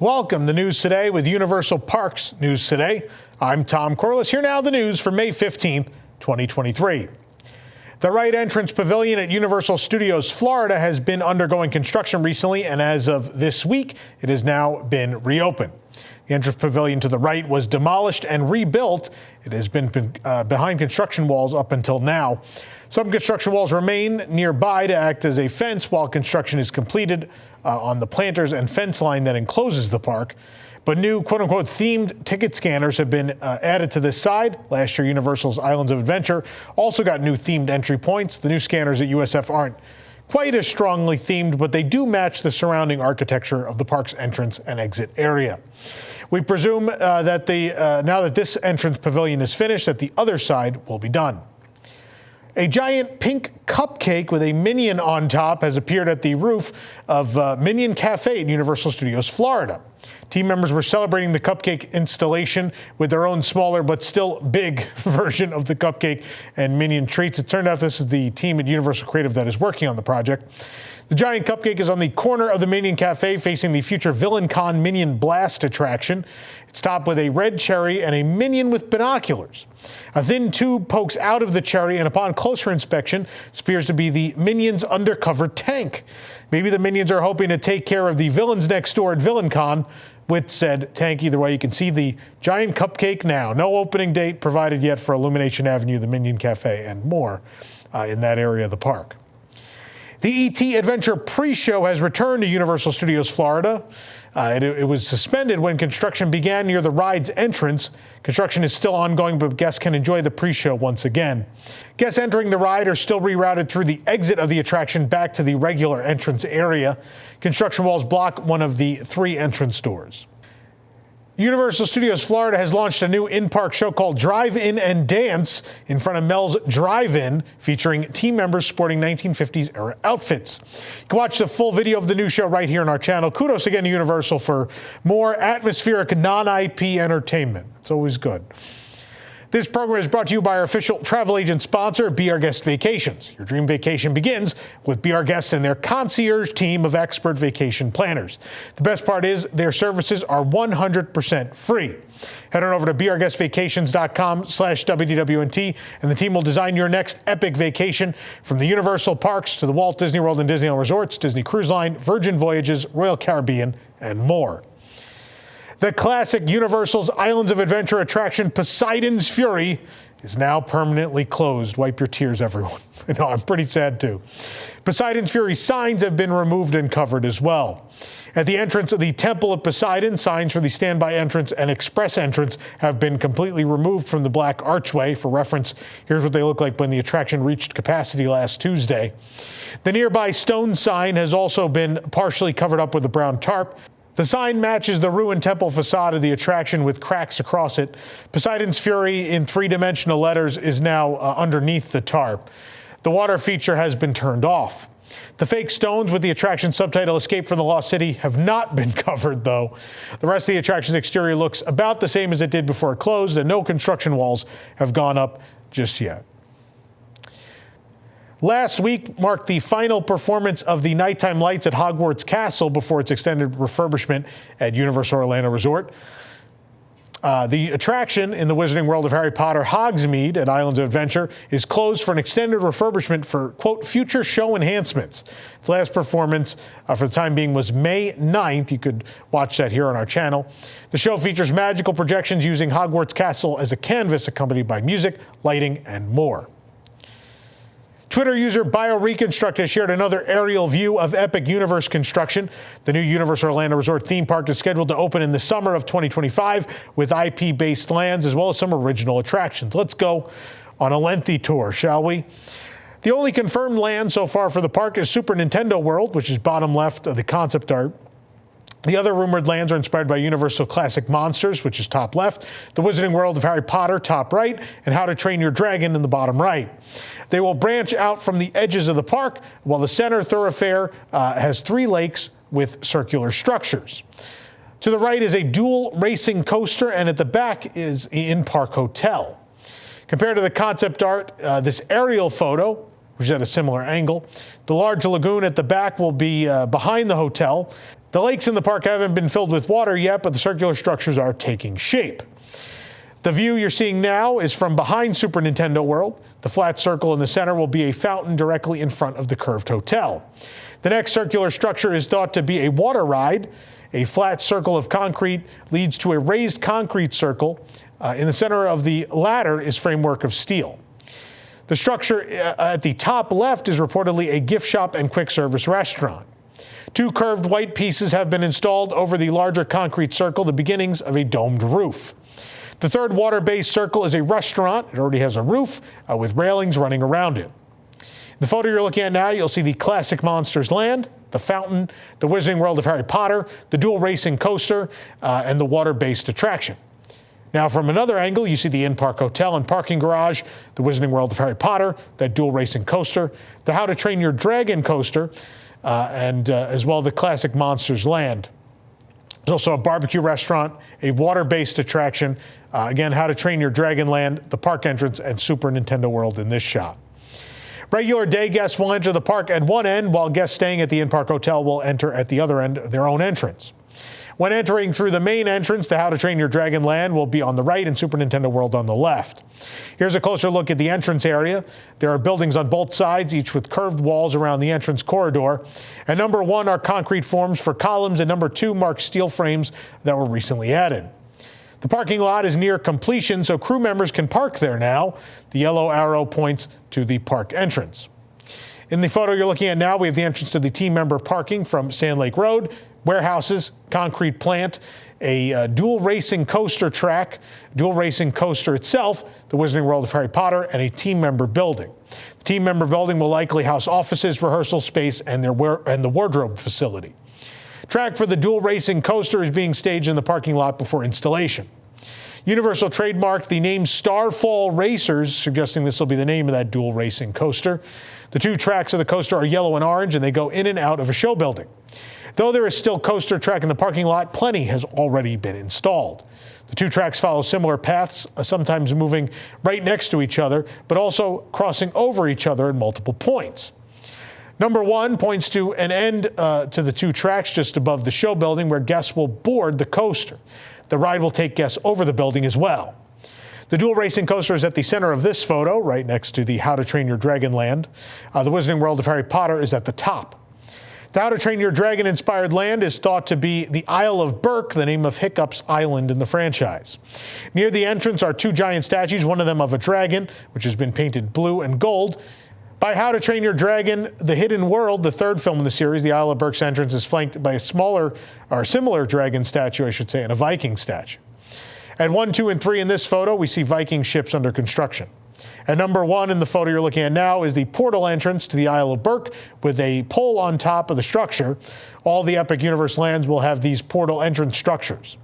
Welcome to News Today with Universal Parks News Today. I'm Tom Corliss. Here now the news for May 15th, 2023. The right entrance pavilion at Universal Studios Florida has been undergoing construction recently, and as of this week, it has now been reopened. The entrance pavilion to the right was demolished and rebuilt. It has been behind construction walls up until now. Some construction walls remain nearby to act as a fence while construction is completed on the planters and fence line that encloses the park. But new quote-unquote themed ticket scanners have been added to this side. Last year, Universal's Islands of Adventure also got new themed entry points. The new scanners at USF aren't quite as strongly themed, but they do match the surrounding architecture of the park's entrance and exit area. We presume that now that this entrance pavilion is finished, that the other side will be done. A giant pink cupcake with a Minion on top has appeared at the roof of Minion Café at Universal Studios Florida. Team members were celebrating the cupcake installation with their own smaller but still big version of the cupcake and Minion treats. It turned out this is the team at Universal Creative that is working on the project. The giant cupcake is on the corner of the Minion Café facing the future VillainCon Minion Blast attraction. It's topped with a red cherry and a Minion with binoculars. A thin tube pokes out of the cherry, and upon closer inspection, it appears to be the Minions' undercover tank. Maybe the Minions are hoping to take care of the villains next door at VillainCon with said tank. Either way, you can see the giant cupcake now. No opening date provided yet for Illumination Avenue, the Minion Café, and more in that area of the park. The E.T. Adventure pre-show has returned to Universal Studios Florida. It was suspended when construction began near the ride's entrance. Construction is still ongoing, but guests can enjoy the pre-show once again. Guests entering the ride are still rerouted through the exit of the attraction back to the regular entrance area. Construction walls block one of the 3 entrance doors. Universal Studios Florida has launched a new in-park show called Drive-In and Dance in front of Mel's Drive-In, featuring team members sporting 1950s era outfits. You can watch the full video of the new show right here on our channel. Kudos again to Universal for more atmospheric non-IP entertainment. It's always good. This program is brought to you by our official travel agent sponsor, Be Our Guest Vacations. Your dream vacation begins with Be Our Guest and their concierge team of expert vacation planners. The best part is their services are 100% free. Head on over to beourguestvacations.com/WDWNT, and the team will design your next epic vacation, from the Universal Parks to the Walt Disney World and Disneyland Resorts, Disney Cruise Line, Virgin Voyages, Royal Caribbean, and more. The classic Universal's Islands of Adventure attraction, Poseidon's Fury, is now permanently closed. Wipe your tears, everyone. I know, I'm pretty sad too. Poseidon's Fury signs have been removed and covered as well. At the entrance of the Temple of Poseidon, signs for the standby entrance and express entrance have been completely removed from the black archway. For reference, here's what they look like when the attraction reached capacity last Tuesday. The nearby stone sign has also been partially covered up with a brown tarp. The sign matches the ruined temple facade of the attraction with cracks across it. Poseidon's Fury in 3-dimensional letters is now underneath the tarp. The water feature has been turned off. The fake stones with the attraction subtitle Escape from the Lost City have not been covered, though. The rest of the attraction's exterior looks about the same as it did before it closed, and no construction walls have gone up just yet. Last week marked the final performance of the nighttime lights at Hogwarts Castle before its extended refurbishment at Universal Orlando Resort. The attraction in the Wizarding World of Harry Potter, Hogsmeade at Islands of Adventure, is closed for an extended refurbishment for, quote, future show enhancements. Its last performance for the time being was May 9th. You could watch that here on our channel. The show features magical projections using Hogwarts Castle as a canvas, accompanied by music, lighting, and more. Twitter user BioReconstruct has shared another aerial view of Epic Universe construction. The new Universal Orlando Resort theme park is scheduled to open in the summer of 2025 with IP-based lands as well as some original attractions. Let's go on a lengthy tour, shall we? The only confirmed land so far for the park is Super Nintendo World, which is bottom left of the concept art. The other rumored lands are inspired by Universal Classic Monsters, which is top left, the Wizarding World of Harry Potter, top right, and How to Train Your Dragon in the bottom right. They will branch out from the edges of the park, while the center thoroughfare has 3 lakes with circular structures. To the right is a dual racing coaster, and at the back is an in-park hotel. Compared to the concept art, this aerial photo, which is at a similar angle, the large lagoon at the back will be behind the hotel. The lakes in the park haven't been filled with water yet, but the circular structures are taking shape. The view you're seeing now is from behind Super Nintendo World. The flat circle in the center will be a fountain directly in front of the curved hotel. The next circular structure is thought to be a water ride. A flat circle of concrete leads to a raised concrete circle. In the center of the latter is framework of steel. The structure at the top left is reportedly a gift shop and quick service restaurant. 2 curved white pieces have been installed over the larger concrete circle, the beginnings of a domed roof. The third water-based circle is a restaurant. It already has a roof with railings running around it. In the photo you're looking at now, you'll see the classic Monsters Land, the fountain, the Wizarding World of Harry Potter, the dual racing coaster, and the water-based attraction. Now, from another angle, you see the in-park hotel and parking garage, the Wizarding World of Harry Potter, that dual racing coaster, the How to Train Your Dragon coaster, and as well the classic Monsters Land. There's also a barbecue restaurant, a water-based attraction, again, How to Train Your Dragon Land, the park entrance, and Super Nintendo World in this shot. Regular day guests will enter the park at one end, while guests staying at the in-park hotel will enter at the other end, their own entrance. When entering through the main entrance, the How to Train Your Dragon Land will be on the right and Super Nintendo World on the left. Here's a closer look at the entrance area. There are buildings on both sides, each with curved walls around the entrance corridor. And number 1 are concrete forms for columns, and number 2 marks steel frames that were recently added. The parking lot is near completion, so crew members can park there now. The yellow arrow points to the park entrance. In the photo you're looking at now, we have the entrance to the team member parking from Sand Lake Road, warehouses, concrete plant, a dual racing coaster track, dual racing coaster itself, the Wizarding World of Harry Potter, and a team member building. The team member building will likely house offices, rehearsal space, and the wardrobe facility. Track for the dual racing coaster is being staged in the parking lot before installation. Universal trademarked the name Starfall Racers, suggesting this will be the name of that dual racing coaster. The 2 tracks of the coaster are yellow and orange, and they go in and out of a show building. Though there is still coaster track in the parking lot, plenty has already been installed. The 2 tracks follow similar paths, sometimes moving right next to each other, but also crossing over each other at multiple points. Number 1 points to an end to the 2 tracks just above the show building where guests will board the coaster. The ride will take guests over the building as well. The dual racing coaster is at the center of this photo, right next to the How to Train Your Dragon Land. The Wizarding World of Harry Potter is at the top. The How to Train Your Dragon-inspired land is thought to be the Isle of Berk, the name of Hiccup's island in the franchise. Near the entrance are 2 giant statues, one of them of a dragon, which has been painted blue and gold. By How to Train Your Dragon, The Hidden World, the 3rd film in the series, the Isle of Berk's entrance is flanked by a similar dragon statue, I should say, and a Viking statue. At 1, 2, and 3 in this photo, we see Viking ships under construction. At number 1 in the photo you're looking at now is the portal entrance to the Isle of Berk with a pole on top of the structure. All the Epic Universe lands will have these portal entrance structures.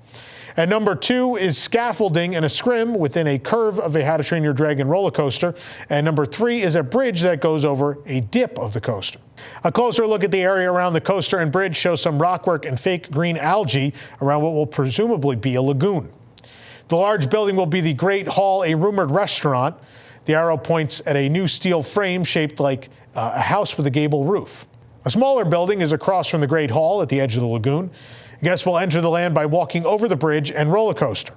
At number 2 is scaffolding and a scrim within a curve of a How to Train Your Dragon roller coaster. And number 3 is a bridge that goes over a dip of the coaster. A closer look at the area around the coaster and bridge shows some rockwork and fake green algae around what will presumably be a lagoon. The large building will be the Great Hall, a rumored restaurant. The arrow points at a new steel frame shaped like a house with a gable roof. A smaller building is across from the Great Hall at the edge of the lagoon. Guests will enter the land by walking over the bridge and roller coaster.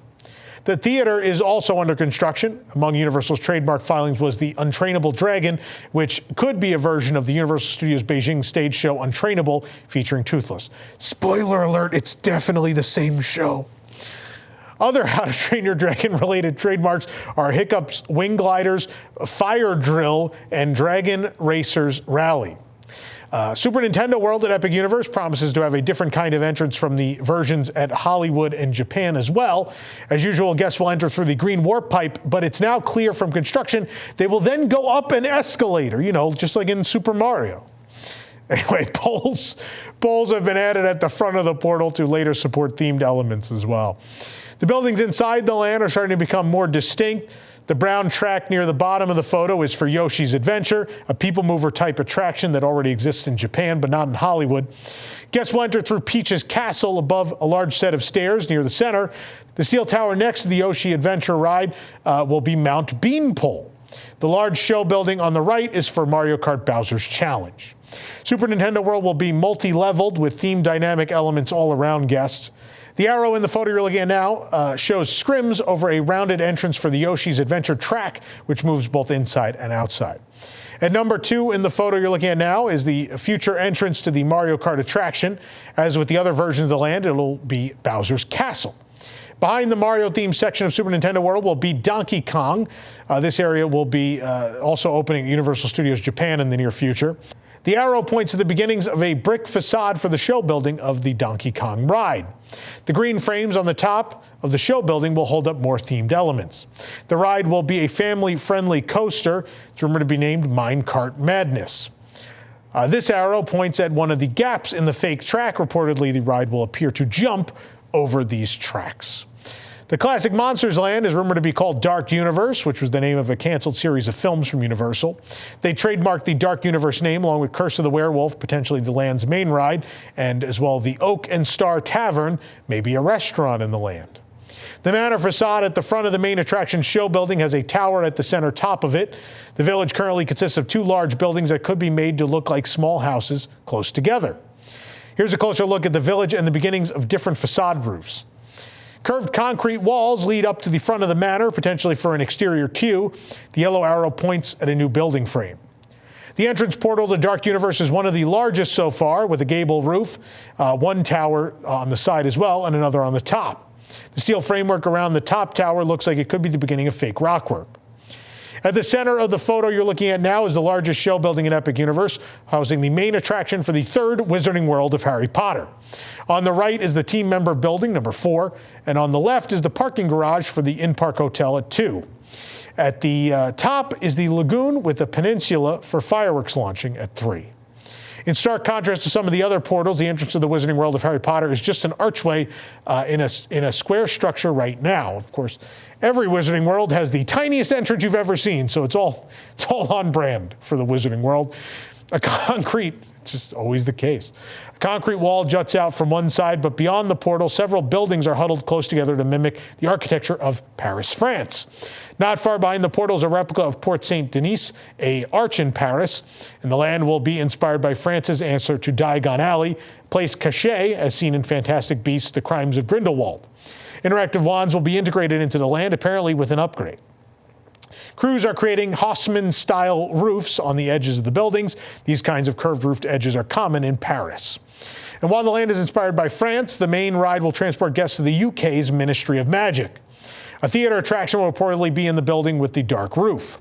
The theater is also under construction. Among Universal's trademark filings was the Untrainable Dragon, which could be a version of the Universal Studios Beijing stage show Untrainable, featuring Toothless. Spoiler alert, it's definitely the same show. Other How to Train Your Dragon related trademarks are Hiccup's Wing Gliders, Fire Drill, and Dragon Racers Rally. Super Nintendo World at Epic Universe promises to have a different kind of entrance from the versions at Hollywood and Japan as well. As usual, guests will enter through the green warp pipe, but it's now clear from construction they will then go up an escalator, just like in Super Mario. Anyway, poles have been added at the front of the portal to later support themed elements as well. The buildings inside the land are starting to become more distinct. The brown track near the bottom of the photo is for Yoshi's Adventure, a people mover type attraction that already exists in Japan but not in Hollywood. Guests will enter through Peach's Castle above a large set of stairs near the center. The steel tower next to the Yoshi Adventure ride will be Mount Beanpole. The large show building on the right is for Mario Kart Bowser's Challenge. Super Nintendo World will be multi-leveled with themed dynamic elements all around guests. The arrow in the photo you're looking at now shows scrims over a rounded entrance for the Yoshi's Adventure track, which moves both inside and outside. At number 2 in the photo you're looking at now is the future entrance to the Mario Kart attraction. As with the other versions of the land, it'll be Bowser's Castle. Behind the Mario-themed section of Super Nintendo World will be Donkey Kong. This area will be also opening at Universal Studios Japan in the near future. The arrow points to the beginnings of a brick facade for the show building of the Donkey Kong ride. The green frames on the top of the show building will hold up more themed elements. The ride will be a family-friendly coaster. It's rumored to be named Minecart Madness. This arrow points at one of the gaps in the fake track. Reportedly, the ride will appear to jump over these tracks. The classic Monsters Land is rumored to be called Dark Universe, which was the name of a canceled series of films from Universal. They trademarked the Dark Universe name along with Curse of the Werewolf, potentially the land's main ride, and as well the Oak and Star Tavern, maybe a restaurant in the land. The manor facade at the front of the main attraction show building has a tower at the center top of it. The village currently consists of 2 large buildings that could be made to look like small houses close together. Here's a closer look at the village and the beginnings of different facade roofs. Curved concrete walls lead up to the front of the manor, potentially for an exterior queue. The yellow arrow points at a new building frame. The entrance portal to Dark Universe is one of the largest so far, with a gable roof, one tower on the side as well, and another on the top. The steel framework around the top tower looks like it could be the beginning of fake rockwork. At the center of the photo you're looking at now is the largest show building in Epic Universe, housing the main attraction for the 3rd Wizarding World of Harry Potter. On the right is the team member building, number 4, and on the left is the parking garage for the in-park hotel at 2. At the top is the lagoon with a peninsula for fireworks launching at 3. In stark contrast to some of the other portals, the entrance to the Wizarding World of Harry Potter is just an archway in a square structure right now. Of course, every Wizarding World has the tiniest entrance you've ever seen, so it's all on brand for the Wizarding World. It's just always the case. A concrete wall juts out from one side, but beyond the portal, several buildings are huddled close together to mimic the architecture of Paris, France. Not far behind the portal is a replica of Porte Saint-Denis, an arch in Paris, and the land will be inspired by France's answer to Diagon Alley, place cachet as seen in Fantastic Beasts: The Crimes of Grindelwald. Interactive wands will be integrated into the land, apparently with an upgrade. Crews are creating Haussmann-style roofs on the edges of the buildings. These kinds of curved roofed edges are common in Paris. And while the land is inspired by France, the main ride will transport guests to the UK's Ministry of Magic. A theater attraction will reportedly be in the building with the dark roof.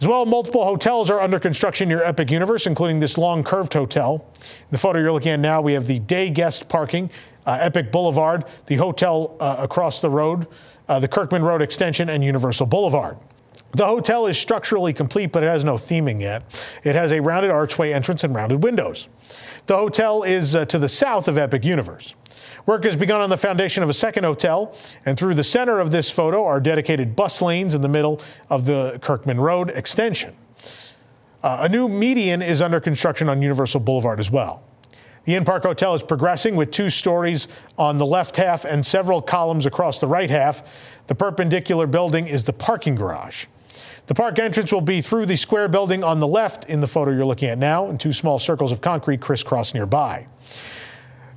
As well, multiple hotels are under construction near Epic Universe, including this long curved hotel. In the photo you're looking at now, we have the day guest parking, Epic Boulevard, the hotel across the road, the Kirkman Road extension, and Universal Boulevard. The hotel is structurally complete, but it has no theming yet. It has a rounded archway entrance and rounded windows. The hotel is to the south of Epic Universe. Work has begun on the foundation of a second hotel, and through the center of this photo are dedicated bus lanes in the middle of the Kirkman Road extension. A new median is under construction on Universal Boulevard as well. The in-park hotel is progressing with 2 stories on the left half and several columns across the right half. The perpendicular building is the parking garage. The park entrance will be through the square building on the left in the photo you're looking at now, and 2 small circles of concrete crisscross nearby.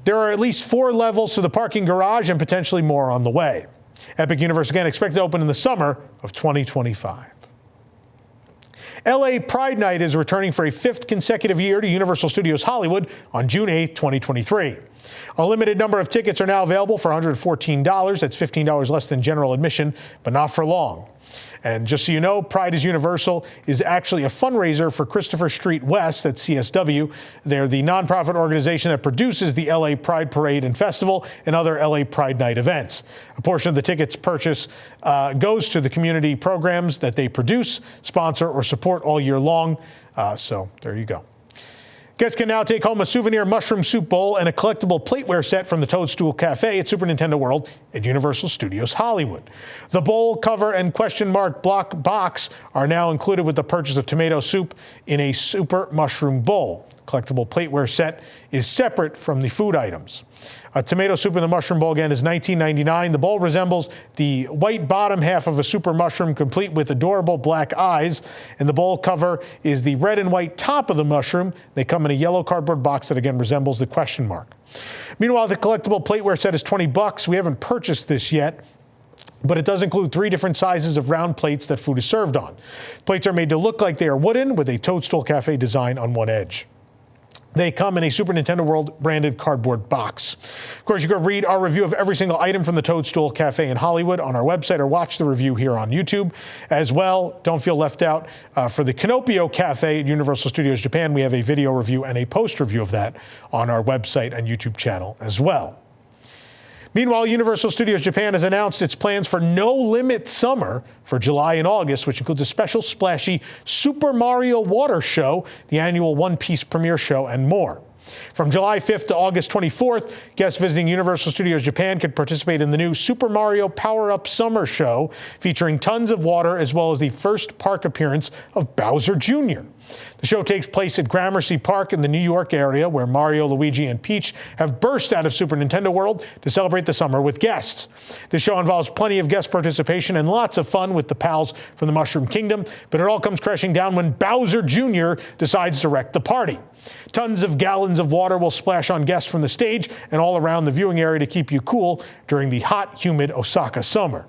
There are at least 4 levels to the parking garage and potentially more on the way. Epic Universe, again, expected to open in the summer of 2025. LA Pride Night is returning for a 5th consecutive year to Universal Studios Hollywood on June 8, 2023. A limited number of tickets are now available for $114. That's $15 less than general admission, but not for long. And just so you know, Pride is Universal is actually a fundraiser for Christopher Street West at CSW. They're the nonprofit organization that produces the LA Pride Parade and Festival and other LA Pride Night events. A portion of the tickets purchase goes to the community programs that they produce, sponsor, or support all year long. So there you go. Guests can now take home a souvenir mushroom soup bowl and a collectible plateware set from the Toadstool Café at Super Nintendo World at Universal Studios Hollywood. The bowl, cover, and question mark block box are now included with the purchase of tomato soup in a super mushroom bowl. Collectible plateware set is separate from the food items. A tomato soup in the mushroom bowl, again, is $19.99. The bowl resembles the white bottom half of a super mushroom, complete with adorable black eyes. And the bowl cover is the red and white top of the mushroom. They come in a yellow cardboard box that, again, resembles the question mark. Meanwhile, the collectible plateware set is $20. We haven't purchased this yet, but it does include 3 different sizes of round plates that food is served on. Plates are made to look like they are wooden, with a Toadstool Café design on one edge. They come in a Super Nintendo World branded cardboard box. Of course, you can read our review of every single item from the Toadstool Café in Hollywood on our website, or watch the review here on YouTube. As well, don't feel left out for the Canopio Café at Universal Studios Japan. We have a video review and a post review of that on our website and YouTube channel as well. Meanwhile, Universal Studios Japan has announced its plans for No Limit Summer for July and August, which includes a special splashy Super Mario Water Show, the annual One Piece premiere show, and more. From July 5th to August 24th, guests visiting Universal Studios Japan could participate in the new Super Mario Power-Up Summer Show, featuring tons of water, as well as the first park appearance of Bowser Jr. The show takes place at Gramercy Park in the New York area, where Mario, Luigi, and Peach have burst out of Super Nintendo World to celebrate the summer with guests. The show involves plenty of guest participation and lots of fun with the pals from the Mushroom Kingdom, but it all comes crashing down when Bowser Jr. decides to wreck the party. Tons of gallons of water will splash on guests from the stage and all around the viewing area to keep you cool during the hot, humid Osaka summer.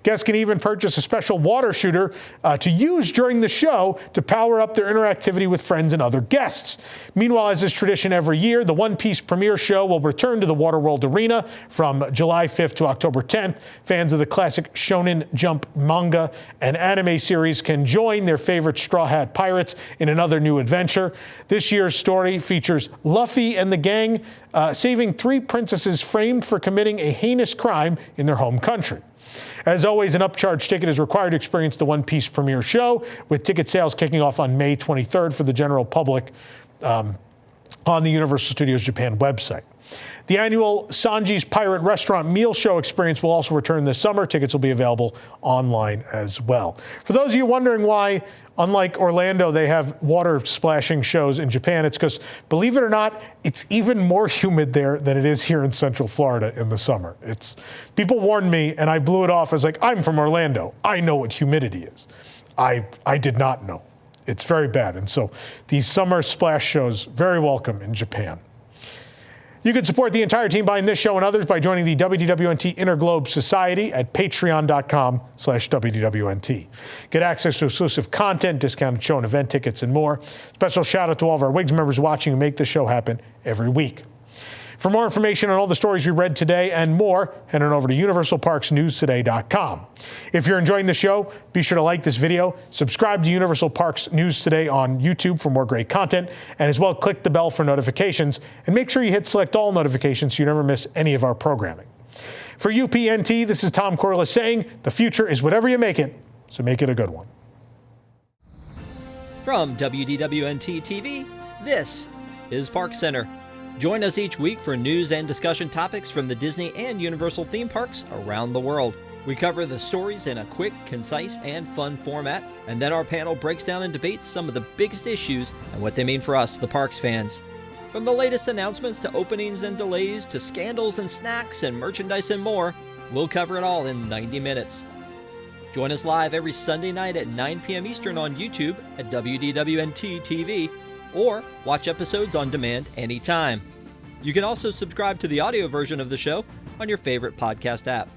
Guests can even purchase a special water shooter to use during the show to power up their interactivity with friends and other guests. Meanwhile, as is tradition every year, the One Piece premiere show will return to the Waterworld Arena from July 5th to October 10th. Fans of the classic Shonen Jump manga and anime series can join their favorite Straw Hat Pirates in another new adventure. This year's story features Luffy and the gang saving 3 princesses framed for committing a heinous crime in their home country. As always, an upcharge ticket is required to experience the One Piece premiere show, with ticket sales kicking off on May 23rd for the general public on the Universal Studios Japan website. The annual Sanji's Pirate Restaurant Meal Show experience will also return this summer. Tickets will be available online as well. For those of you wondering why, unlike Orlando, they have water splashing shows in Japan, it's because, believe it or not, it's even more humid there than it is here in Central Florida in the summer. People warned me, and I blew it off as like, I'm from Orlando. I know what humidity is. I did not know. It's very bad. And so these summer splash shows, very welcome in Japan. You can support the entire team behind this show and others by joining the WDWNT Interglobe Society at patreon.com/WDWNT. Get access to exclusive content, discounted show and event tickets, and more. Special shout out to all of our WIGS members watching who make this show happen every week. For more information on all the stories we read today and more, head on over to UniversalParksNewsToday.com. If you're enjoying the show, be sure to like this video, subscribe to Universal Parks News Today on YouTube for more great content, and as well click the bell for notifications, and make sure you hit select all notifications so you never miss any of our programming. For UPNT, this is Tom Corliss saying, the future is whatever you make it, so make it a good one. From WDWNT TV, this is Park Center. Join us each week for news and discussion topics from the Disney and Universal theme parks around the world. We cover the stories in a quick, concise, and fun format, and then our panel breaks down and debates some of the biggest issues and what they mean for us, the parks fans. From the latest announcements to openings and delays to scandals and snacks and merchandise and more, we'll cover it all in 90 minutes. Join us live every Sunday night at 9 p.m. Eastern on YouTube at WDWNT TV, or watch episodes on demand anytime. You can also subscribe to the audio version of the show on your favorite podcast app.